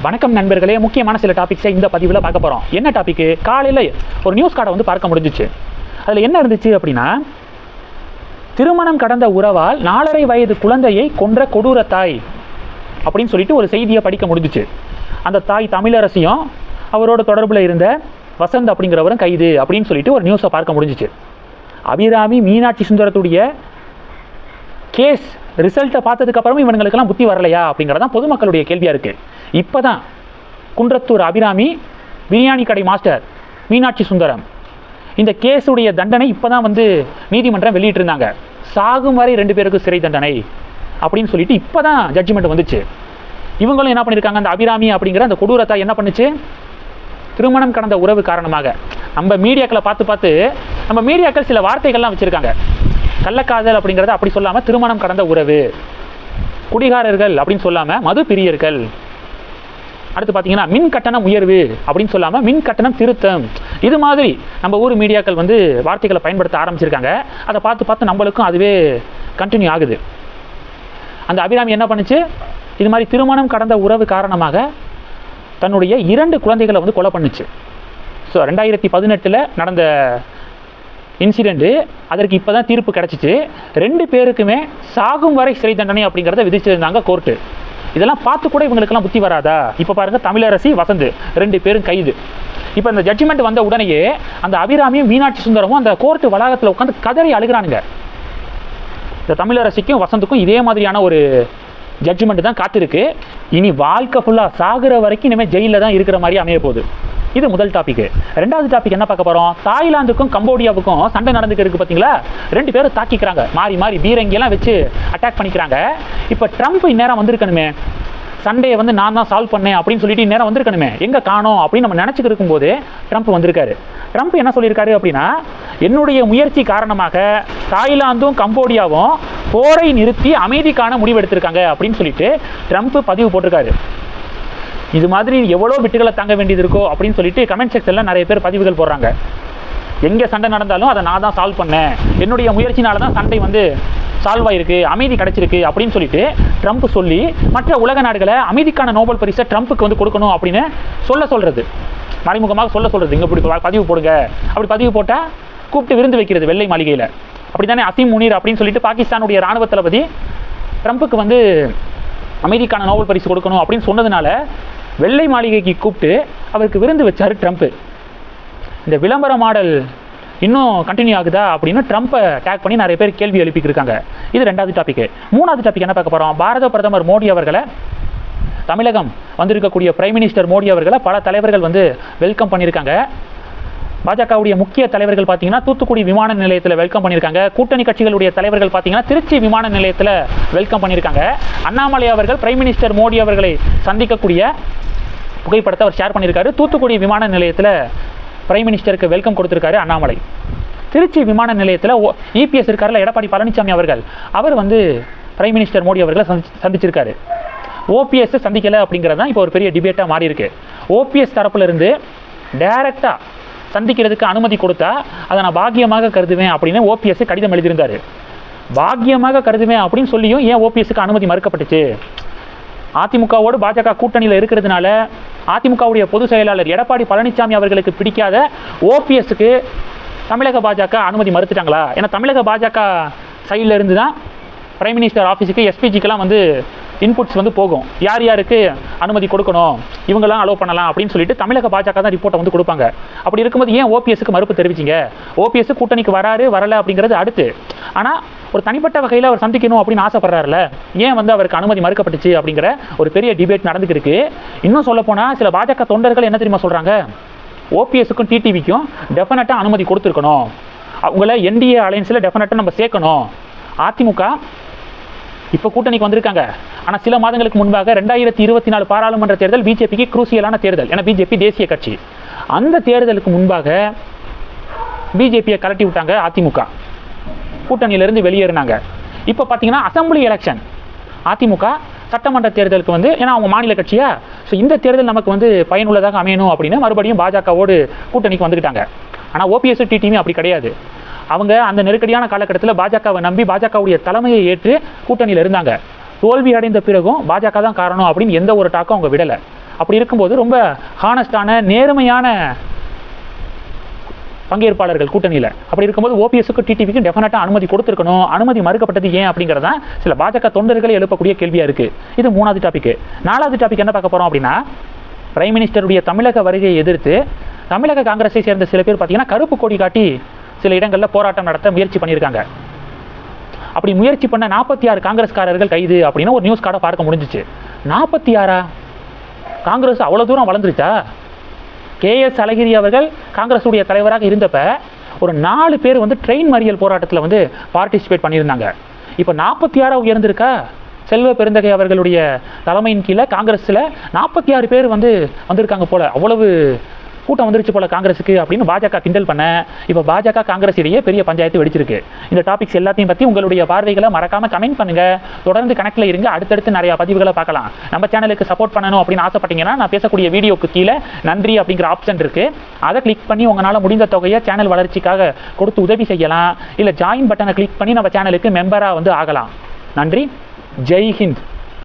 வணக்கம் நண்பர்களே, முக்கியமான சில டாபிக்ஸை இந்த பதிவில் பார்க்க போகிறோம். என்ன டாபிக்? காலையில் ஒரு நியூஸ் கார்டை வந்து பார்க்க முடிஞ்சிச்சு. அதில் என்ன இருந்துச்சு அப்படின்னா, திருமணம் கடந்த உறவால் 4.5 வயது குழந்தையை கொன்ற கொடூர தாய் அப்படின்னு சொல்லிட்டு ஒரு செய்தியை படிக்க முடிஞ்சிச்சு. அந்த தாய் தமிழரசியும் அவரோட தொடர்பில் இருந்த வசந்த் அப்படிங்கிறவரும் கைது அப்படின்னு சொல்லிட்டு ஒரு நியூஸை பார்க்க முடிஞ்சிச்சு. அபிராமி மீனாட்சி சுந்தரத்துடைய கேஸ் ரிசல்ட்டை பார்த்ததுக்கப்புறமும் இவங்களுக்கெல்லாம் புத்தி வரலையா அப்படிங்கிறதான் பொதுமக்களுடைய கேள்வியாக இருக்குது. இப்போ தான் குன்றத்தூர் அபிராமி பிரியாணி கடை மாஸ்டர் மீனாட்சி சுந்தரம் இந்த கேஸுடைய தண்டனை இப்போ தான் வந்து நீதிமன்றம் வெளியிட்டிருந்தாங்க. சாகும் வரை 2 பேருக்கு சிறை தண்டனை அப்படின்னு சொல்லிட்டு இப்போ தான் ஜட்ஜ்மெண்ட் வந்துச்சு. இவங்களும் என்ன பண்ணியிருக்காங்க, அந்த அபிராமி அப்படிங்கிற அந்த கொடூரத்தை என்ன பண்ணுச்சு, திருமணம் கடந்த உறவு காரணமாக நம்ம மீடியாக்களை பார்த்து நம்ம மீடியாக்கள் சில வார்த்தைகள்லாம் வச்சுருக்காங்க. கள்ளக்காதல் அப்படிங்கிறத அப்படி சொல்லாமல் திருமணம் கடந்த உறவு, குடிகாரர்கள் அப்படின்னு சொல்லாமல் மது பிரியர்கள், அடுத்து பார்த்தீங்கன்னா மின் கட்டணம் உயர்வு அப்படின்னு சொல்லாமல் மின் கட்டணம் திருத்தம், இது மாதிரி நம்ம ஊர் மீடியாக்கள் வந்து வார்த்தைகளை பயன்படுத்த ஆரம்பிச்சிருக்காங்க. அதை பார்த்து நம்மளுக்கும் அதுவே கண்டினியூ ஆகுது. அந்த அபிராமி என்ன பண்ணுச்சு, இது மாதிரி திருமணம் கடந்த உறவு காரணமாக தன்னுடைய 2 குழந்தைகளை வந்து கொலை பண்ணுச்சு. ஸோ 2018 நடந்த இன்சிடெண்ட்டு, அதற்கு இப்போ தான் தீர்ப்பு கிடச்சிச்சு. 2 பேருக்குமே சாகும் வரை சிறை தண்டனை அப்படிங்கிறத விதிச்சிருந்தாங்க கோர்ட்டு. இதெல்லாம் பார்த்து கூட இவங்களுக்கெல்லாம் புத்தி வராதா? இப்போ பாருங்கள், தமிழரசி வசந்த் 2 பேரும் கைது. இப்போ இந்த ஜட்ஜ்மெண்ட் வந்த உடனேயே அந்த அபிராமியும் மீனாட்சி சுந்தரமும் அந்த கோர்ட்டு வளாகத்தில் உட்காந்து கதறி அழுகிறானுங்க. இந்த தமிழரசிக்கும் வசந்துக்கும் இதே மாதிரியான ஒரு ஜட்ஜ்மெண்ட் தான் காத்திருக்கு. இனி வாழ்க்கை ஃபுல்லாக சாகுற வரைக்கும் இனிமேல் ஜெயிலில் தான் இருக்கிற மாதிரி அமைய போகுது. இது முதல் டாபிக். 2வது டாபிக் என்ன பார்க்க போகிறோம், தாய்லாந்துக்கும் கம்போடியாவுக்கும் சண்டை நடந்துக்கு இருக்குது பார்த்தீங்களா. 2 பேரும் தாக்கிக்கிறாங்க, மாறி பீரங்கியெல்லாம் வச்சு அட்டாக் பண்ணிக்கிறாங்க. இப்போ ட்ரம்ப் இந்நேரம் வந்திருக்கணுமே, சண்டையை வந்து நான் தான் சால்வ் பண்ணேன் அப்படின்னு சொல்லிட்டு இந்நேரம் வந்திருக்கணுமே, எங்கே காணோம் அப்படின்னு நம்ம நினச்சிக்கிட்டு இருக்கும்போது ட்ரம்ப் வந்திருக்காரு. ட்ரம்ப் என்ன சொல்லியிருக்காரு அப்படின்னா, என்னுடைய முயற்சி காரணமாக தாய்லாந்தும் கம்போடியாவும் போரை நிறுத்தி அமைதிக்கான முடிவெடுத்திருக்காங்க அப்படின்னு சொல்லிட்டு ட்ரம்ப் பதிவு போட்டிருக்காரு. இது மாதிரி எவ்வளோ பிட்டுகளை தாங்க வேண்டியது இருக்கோ அப்படின்னு சொல்லிட்டு கமெண்ட் செக்ஷனில் நிறைய பேர் பதிவுகள் போடுறாங்க. எங்கே சண்டை நடந்தாலும் அதை நான் தான் சால்வ் பண்ணேன், என்னுடைய முயற்சினால தான் சண்டை வந்து சால்வ் ஆகிருக்கு, அமைதி கிடச்சிருக்கு அப்படின்னு சொல்லிட்டு ட்ரம்ப் சொல்லி மற்ற உலக நாடுகளை அமைதிக்கான நோபல் பரிசை ட்ரம்ப்புக்கு வந்து கொடுக்கணும் அப்படின்னு சொல்கிறது, மறைமுகமாக சொல்கிறது. இங்கே இப்படி பதிவு போடுங்க, அப்படி பதிவு போட்டால் கூப்பிட்டு விருந்து வைக்கிறது வெள்ளை மாளிகையில். அப்படி தானே அசீம் முனீர் அப்படின்னு சொல்லிட்டு பாகிஸ்தானுடைய இராணுவ தளபதி ட்ரம்ப்புக்கு வந்து அமைதிக்கான நோபல் பரிசு கொடுக்கணும் அப்படின்னு சொன்னதுனால வெள்ளை மாளிகைக்கு கூப்பிட்டு அவருக்கு விருந்து வச்சார் ட்ரம்ப்பு. இந்த விளம்பர மாடல் இன்னும் கண்டினியூ ஆகுதா அப்படின்னு ட்ரம்ப்பை டேக் பண்ணி நிறைய பேர் கேள்வி எழுப்பிக்கிருக்காங்க. இது 2வது டாபிக். 3வது டாபிக் என்ன பார்க்க போகிறோம், பாரத பிரதமர் மோடி அவர்களை, தமிழகம் வந்திருக்கக்கூடிய பிரைம் மினிஸ்டர் மோடி அவர்களை பல தலைவர்கள் வந்து வெல்கம் பண்ணியிருக்காங்க. பாஜகவுடைய முக்கிய தலைவர்கள் பார்த்தீங்கன்னா தூத்துக்குடி விமான நிலையத்தில் வெல்கம் பண்ணியிருக்காங்க. கூட்டணி கட்சிகளுடைய தலைவர்கள் பார்த்தீங்கன்னா திருச்சி விமான நிலையத்தில் வெல்கம் பண்ணியிருக்காங்க. அண்ணாமலை அவர்கள் பிரைம் மினிஸ்டர் மோடி அவர்களை சந்திக்கக்கூடிய புகைப்படத்தை அவர் ஷேர் பண்ணியிருக்காரு. தூத்துக்குடி விமான நிலையத்தில் பிரைம் மினிஸ்டருக்கு வெல்கம் கொடுத்துருக்காரு அண்ணாமலை. திருச்சி விமான நிலையத்தில் இபிஎஸ் இருக்கார்ல, எடப்பாடி பழனிசாமி அவர்கள், அவர் வந்து பிரைம் மினிஸ்டர் மோடி அவர்களை சந்திச்சிருக்காரு. ஓபிஎஸ் சந்திக்கலை அப்படிங்கிறது தான் இப்போ ஒரு பெரிய டிபேட்டாக மாறி இருக்கு. ஓபிஎஸ் தரப்புலேருந்து டைரெக்டாக சந்திக்கிறதுக்கு அனுமதி கொடுத்தா அதை நான் பாக்கியமாக கருதுவேன் அப்படின்னு ஓபிஎஸ் கடிதம் எழுதியிருந்தார். பாக்கியமாக கருதுவேன் அப்படின்னு சொல்லியும் ஏன் ஓபிஎஸ்க்கு அனுமதி மறுக்கப்பட்டுச்சு? அதிமுகவோடு பாஜக கூட்டணியில் இருக்கிறதுனால அதிமுகவுடைய பொதுச் செயலாளர் எடப்பாடி பழனிசாமி அவர்களுக்கு பிடிக்காத ஓபிஎஸ்க்கு தமிழக பாஜக அனுமதி மறுத்துட்டாங்களா? ஏன்னா தமிழக பாஜக சைடில் இருந்து தான் பிரைம் மினிஸ்டர் ஆஃபீஸுக்கு எஸ்பிஜிக்கெல்லாம் வந்து இன்புட்ஸ் வந்து போகும், யார் யாருக்கு அனுமதி கொடுக்கணும், இவங்கெல்லாம் அலோவ் பண்ணலாம் அப்படின்னு சொல்லிட்டு தமிழக பாஜக தான் ரிப்போர்ட்டை வந்து கொடுப்பாங்க. அப்படி இருக்கும்போது ஏன் ஓபிஎஸ்க்கு மறுப்பு தெரிவிச்சிங்க? ஓபிஎஸ் கூட்டணிக்கு வரல அப்படிங்கிறது அடுத்து. ஆனால் ஒரு தனிப்பட்ட வகையில் அவர் சந்திக்கணும் அப்படின்னு ஆசைப்படுறாருல, ஏன் வந்து அவருக்கு அனுமதி மறுக்கப்பட்டுச்சு அப்படிங்கிற ஒரு பெரிய டிபேட் நடந்துட்டு இருக்கு. இன்னும் சொல்லப்போனால் சில பாஜக தொண்டர்கள் என்ன தெரியுமா சொல்கிறாங்க, ஓபிஎஸ்க்கும் டிடிவிக்கும் டெஃபினட்டாக அனுமதி கொடுத்துருக்கணும், அவங்கள என்டிஏ அலையன்ஸில் டெஃபினட்டாக நம்ம சேர்க்கணும். அதிமுக இப்போ கூட்டணிக்கு வந்திருக்காங்க, ஆனால் சில மாதங்களுக்கு முன்பாக 2024 பாராளுமன்ற தேர்தல் பிஜேபிக்கு குரூசியலான தேர்தல். ஏன்னா பிஜேபி தேசிய கட்சி. அந்த தேர்தலுக்கு முன்பாக பிஜேபியை கலட்டி விட்டாங்க அதிமுக, கூட்டணியிலிருந்து வெளியேறினாங்க. இப்போ பார்த்தீங்கன்னா அசம்பிளி எலெக்ஷன், அதிமுக சட்டமன்ற தேர்தலுக்கு வந்து, ஏன்னா அவங்க மாநில கட்சியா, ஸோ இந்த தேர்தல் நமக்கு வந்து பயனுள்ளதாக அமையணும் அப்படின்னு மறுபடியும் பாஜகவோடு கூட்டணிக்கு வந்துக்கிட்டாங்க. ஆனால் ஓபிஎஸ் டிடிவி அப்படி கிடையாது. அவங்க அந்த நெருக்கடியான காலகட்டத்தில் பாஜகவை நம்பி பாஜகவுடைய தலைமையை ஏற்று கூட்டணியில் இருந்தாங்க. தோல்வி அடைந்த பிறகும் பாஜக தான் காரணம் அப்படின்னு எந்த ஒரு டாக்கும் அவங்க விடலை. அப்படி இருக்கும்போது ரொம்ப ஹானஸ்டான நேர்மையான பங்கேற்பாளர்கள் கூட்டணியில். அப்படி இருக்கும்போது ஓபிஎஸ்க்கு டிடிவிக்கு டெஃபினட்டாக அனுமதி கொடுத்துருக்கணும். அனுமதி மறுக்கப்பட்டது ஏன் அப்படிங்கிறதான் சில பாஜக தொண்டர்கள் எழுப்பக்கூடிய கேள்வியாக இருக்குது. இது 3வது டாபிக். 4வது டாபிக் என்ன பார்க்க போகிறோம் அப்படின்னா, பிரைம் மினிஸ்டருடைய தமிழக வருகையை எதிர்த்து தமிழக காங்கிரஸை சேர்ந்த சில பேர் பார்த்தீங்கன்னா கருப்பு கொடி காட்டி சில இடங்களில் போராட்டம் நடத்த முயற்சி பண்ணியிருக்காங்க. அப்படி முயற்சி பண்ண 46 காங்கிரஸ்காரர்கள் கைது அப்படின்னு ஒரு நியூஸ் கார்டை பார்க்க முடிஞ்சிச்சு. 46 காங்கிரஸ் அவ்வளோ தூரம் வளர்ந்துருச்சா? KS அழகிரி அவர்கள் காங்கிரஸுடைய தலைவராக இருந்தப்ப ஒரு 4 பேர் வந்து ட்ரெயின் மறியல் போராட்டத்தில் வந்து பார்ட்டிசிபேட் பண்ணியிருந்தாங்க. இப்போ 46 உயர்ந்திருக்கா? செல்வ பெருந்தகை அவர்களுடைய தலைமையின் கீழே காங்கிரஸில் 46 பேர் வந்து வந்திருக்காங்க போல, அவ்வளவு கூட்டம் வந்துருச்சு போல காங்கிரஸுக்கு அப்படின்னு பாஜக கிண்டல் பண்ண இப்போ பாஜக காங்கிரஸ் இடையே பெரிய பஞ்சாயத்து வெடிச்சிருக்கு. இந்த டாபிக்ஸ் எல்லாத்தையும் பற்றி உங்களுடைய பார்வைகளை மறக்காம கமெண்ட் பண்ணுங்க. தொடர்ந்து கணக்கில் இருங்க. அடுத்தடுத்து நிறைய பதிவுகளை பார்க்கலாம். நம்ம சேனலுக்கு சப்போர்ட் பண்ணணும் அப்படின்னு ஆசைப்பட்டீங்கன்னா நான் பேசக்கூடிய வீடியோக்கு கீழே நன்றி அப்படிங்கிற ஆப்ஷன் இருக்கு. அதை கிளிக் பண்ணி உங்களால் முடிந்த தொகையை சேனல் வளர்ச்சிக்காக கொடுத்து உதவி செய்யலாம். இல்லை ஜாயின் பட்டனை கிளிக் பண்ணி நம்ம சேனலுக்கு மெம்பராக வந்து ஆகலாம். நன்றி. ஜெய் ஹிந்த்.